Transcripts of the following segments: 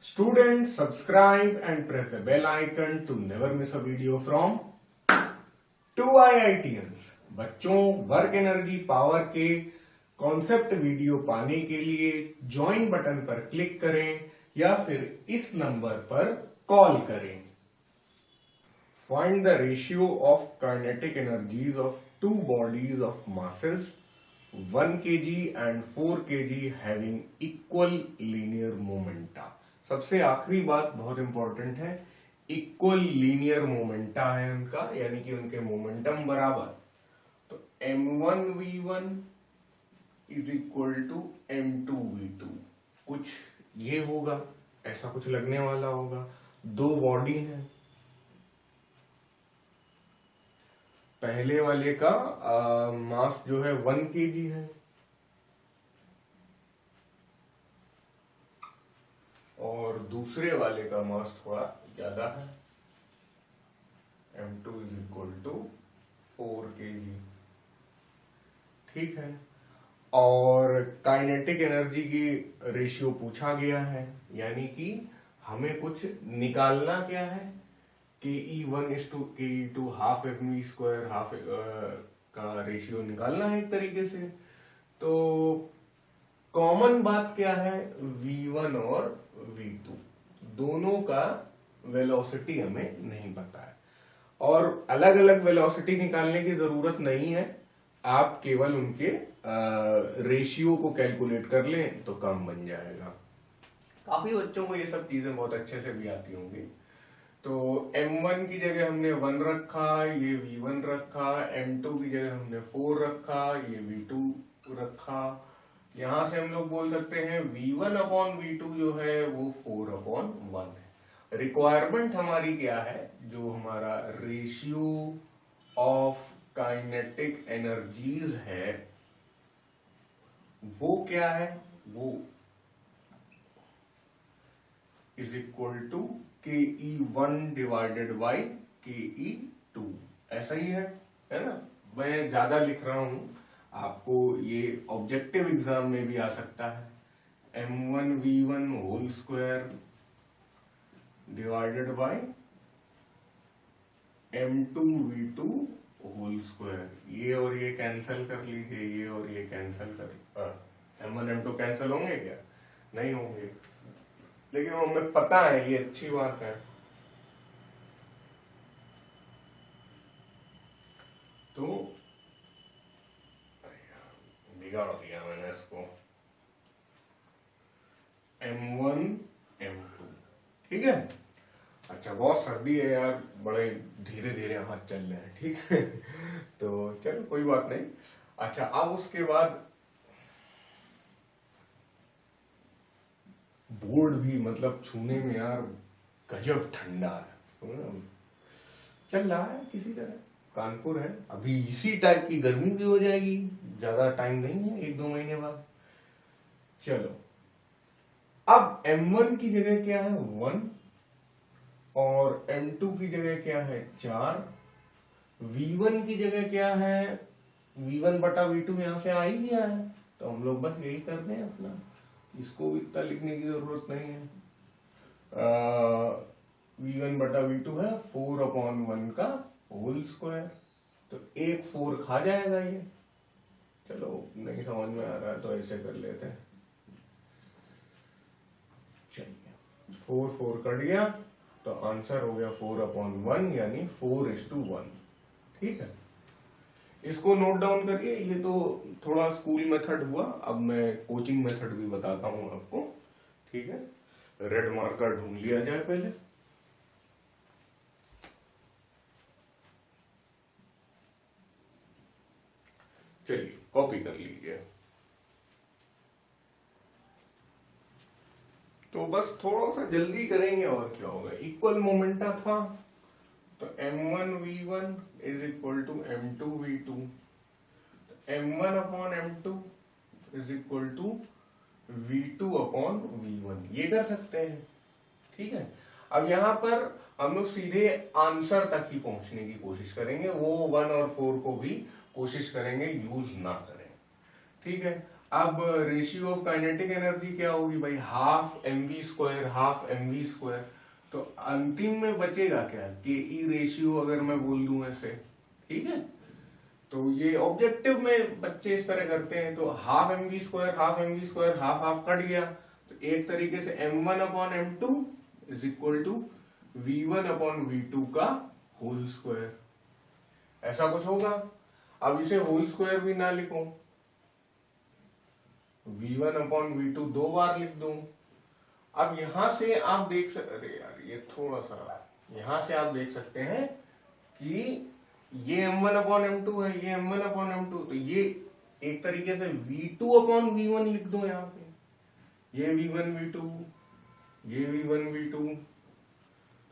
Students, subscribe and press the bell icon to never miss a video from 2IITians। बच्चों, work energy power के concept video पाने के लिए join button पर click करें या फिर इस नंबर पर कॉल करें। Find the ratio of kinetic energies of two bodies of masses 1 kg and 4 kg having equal linear momenta। सबसे आखिरी बात बहुत इंपॉर्टेंट है, इक्वल लीनियर मोमेंटा है उनका, यानी कि उनके मोमेंटम बराबर। तो m1v1 is equal to m2v2, कुछ ये होगा, ऐसा कुछ लगने वाला होगा। दो बॉडी हैं, पहले वाले का मास जो है 1 kg है और दूसरे वाले का मास थोड़ा ज्यादा है, m2 is equal to 4 kg। ठीक है, और काइनेटिक एनर्जी की रेशियो पूछा गया है, यानी कि हमें कुछ निकालना क्या है, ke1:ke2 हाफ mv², हाफ का रेशियो निकालना है एक तरीके से। तो कॉमन बात क्या है, v1 और v2 दोनों का वेलोसिटी हमें नहीं पता है, और अलग अलग वेलोसिटी निकालने की जरूरत नहीं है, आप केवल उनके रेशियो को कैलकुलेट कर लें तो काम बन जाएगा। काफी बच्चों को ये सब चीजें बहुत अच्छे से भी आती होंगी। तो m1 की जगह हमने 1 रखा, ये v1 रखा, m2 की जगह हमने 4 रखा, ये v2 रखा। यहां से हम लोग बोल सकते हैं v1/v2 जो है वो 4/1 है। रिक्वायरमेंट हमारी क्या है, जो हमारा रेशियो ऑफ काइनेटिक एनर्जीज है वो क्या है, वो is equal to ke1 divided by ke2, ऐसा ही है ना। मैं ज्यादा लिख रहा हूं, आपको ये ऑब्जेक्टिव एग्जाम में भी आ सकता है। m1v1 whole square divided by m2v2 whole square. ये और ये कैंसिल कर लीजिए, ये और ये कैंसिल कर, m1 m2 कैंसिल होंगे क्या, नहीं होंगे, लेकिन हमें पता है, ये अच्छी बात है। तो बिगाड़ दिया मैंने इसको, m1 m2, ठीक है। अच्छा, बहुत सर्दी है यार, बड़े धीरे धीरे हाथ चल रहे हैं, ठीक है। तो चलो कोई बात नहीं। अच्छा, अब उसके बाद बोर्ड भी मतलब छूने में यार गजब ठंडा है, चल रहा है किसी तरह। कानपुर है, अभी इसी टाइप की गर्मी भी हो जाएगी, ज्यादा टाइम नहीं है, 1-2 महीने बाद। चलो, अब m1 की जगह क्या है 1 और m2 की जगह क्या है 4, v1 की जगह क्या है, v1/v2 यहां से आ ही गया है, तो हम लोग बस यही करते हैं अपना, इसको भी इतना लिखने की जरूरत नहीं है। v1/v2 है 4/1 का होल स्क्वायर, तो एक 4 खा जाएगा ये। चलो, नहीं समझ में आ रहा है तो ऐसे कर लेते हैं। चलिए, 4 कट गया तो आंसर हो गया 4/1, यानी 4:1। ठीक है, इसको नोट डाउन करिए। ये तो थोड़ा स्कूल मेथड हुआ, अब मैं कोचिंग मेथड भी बताता हूं आपको, ठीक है। रेड मार्कर ढूंढ लिया जाए पहले। चलिए, कॉपी कर लीजिए। तो बस थोड़ा सा जल्दी करेंगे और क्या होगा, इक्वल मोमेंटा था तो m1v1 is equal to m2v2, m1/m2 is equal to v2/v1, ये कर सकते हैं, ठीक है। अब यहां पर हम लोग सीधे आंसर तक ही पहुंचने की कोशिश करेंगे, वो 1 और 4 को भी कोशिश करेंगे यूज ना करें, ठीक है। अब रेशियो ऑफ काइनेटिक एनर्जी क्या होगी भाई, half M V square, half M V square. तो अंतिम में बचेगा क्या, के ई रेशियो अगर मैं बोल दूं ऐसे, ठीक है। तो ये ऑब्जेक्टिव में बच्चे इस तरह करते हैं, तो half M V square, half M V square, half half cut गया, तो एक तरीके से m1 upon m2 is equal to v1 upon v2 का होल स्क्वायर, ऐसा कुछ होगा। अब इसे होल स्क्वायर भी ना लिखो, v1 अपॉन v2 दो बार लिख दूं। अब यहां से आप देख सकते, अरे यार ये थोड़ा सा, यहां से आप देख सकते हैं कि ये m1 अपॉन m2 है, ये m1 अपॉन m2, तो ये एक तरीके से v2 अपॉन v1 लिख दो यहाँ पे, ये v1 v2, ये v1 v2,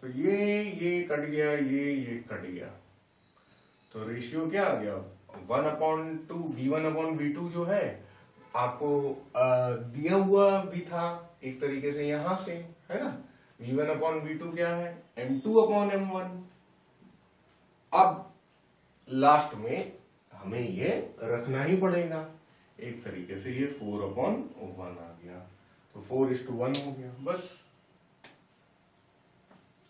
तो ये कट गया, ये कट गया, तो रेशियो क्या आ गया, 1/2, v1 अपॉन v2 जो है आपको दिया हुआ भी था एक तरीके से यहां से, है ना। v1 अपॉन v2 क्या है, m2 अपॉन m1। अब लास्ट में हमें ये रखना ही पड़ेगा, एक तरीके से ये 4/1 आ गया, तो 4:1 हो गया बस।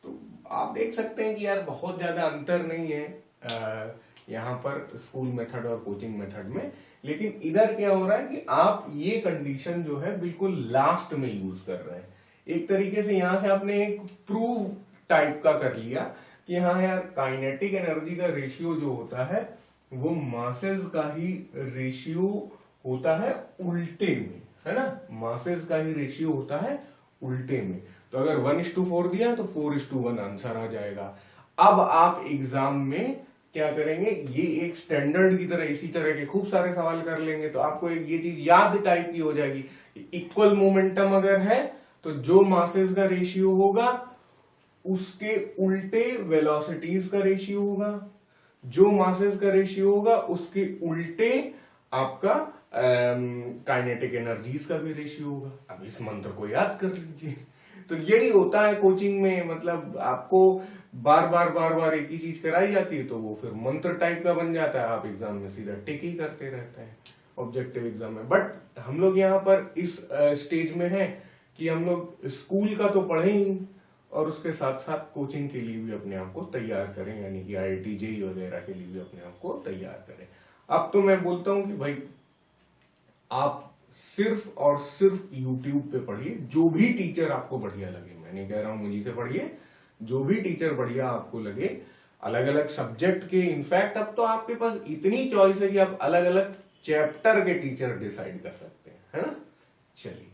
तो आप देख सकते हैं कि यार बहुत ज्यादा अंतर नहीं है यहाँ पर स्कूल मेथड और कोचिंग मेथड में, लेकिन इधर क्या हो रहा है कि आप ये कंडीशन जो है बिल्कुल लास्ट में यूज कर रहे हैं। एक तरीके से यहां से आपने एक प्रूव टाइप का कर लिया कि हाँ यार काइनेटिक एनर्जी का रेशियो जो होता है वो मासेस का ही रेशियो होता है उल्टे में, है ना, मासेस का ही रेशियो होता है उल्टे में। तो अगर 1:4 दिया तो 4:1 आंसर आ जाएगा। अब आप एग्जाम में क्या करेंगे, ये एक स्टैंडर्ड की तरह इसी तरह के खूब सारे सवाल कर लेंगे, तो आपको एक ये चीज याद टाइप की हो जाएगी। इक्वल मोमेंटम अगर है तो जो मासेस का रेशियो होगा उसके उल्टे वेलोसिटीज का रेशियो होगा, जो मासेस का रेशियो होगा उसके उल्टे आपका काइनेटिक एनर्जीज का भी रेशियो होगा। अब इस मंत्र को याद कर लीजिए। तो यही होता है कोचिंग में, मतलब आपको बार बार एक ही चीज कराई जाती है तो वो फिर मंत्र टाइप का बन जाता है, आप एग्जाम में सीधा टिक ही करते रहते हैं ऑब्जेक्टिव एग्जाम में। बट हम लोग यहाँ पर इस स्टेज में है कि हम लोग स्कूल का तो पढ़े ही और उसके साथ साथ कोचिंग के लिए भी अपने आप को तैयार करें, यानी कि IIT JEE वगैरह के लिए भी अपने आप को तैयार करें। अब तो मैं बोलता हूं कि भाई आप सिर्फ और सिर्फ YouTube पे पढ़िए, जो भी टीचर आपको बढ़िया लगे। मैं नहीं कह रहा हूं मुझे से पढ़िए, जो भी टीचर बढ़िया आपको लगे, अलग अलग सब्जेक्ट के, इनफैक्ट अब तो आपके पास इतनी चॉइस है कि आप अलग अलग चैप्टर के टीचर डिसाइड कर सकते हैं, है ना। चलिए।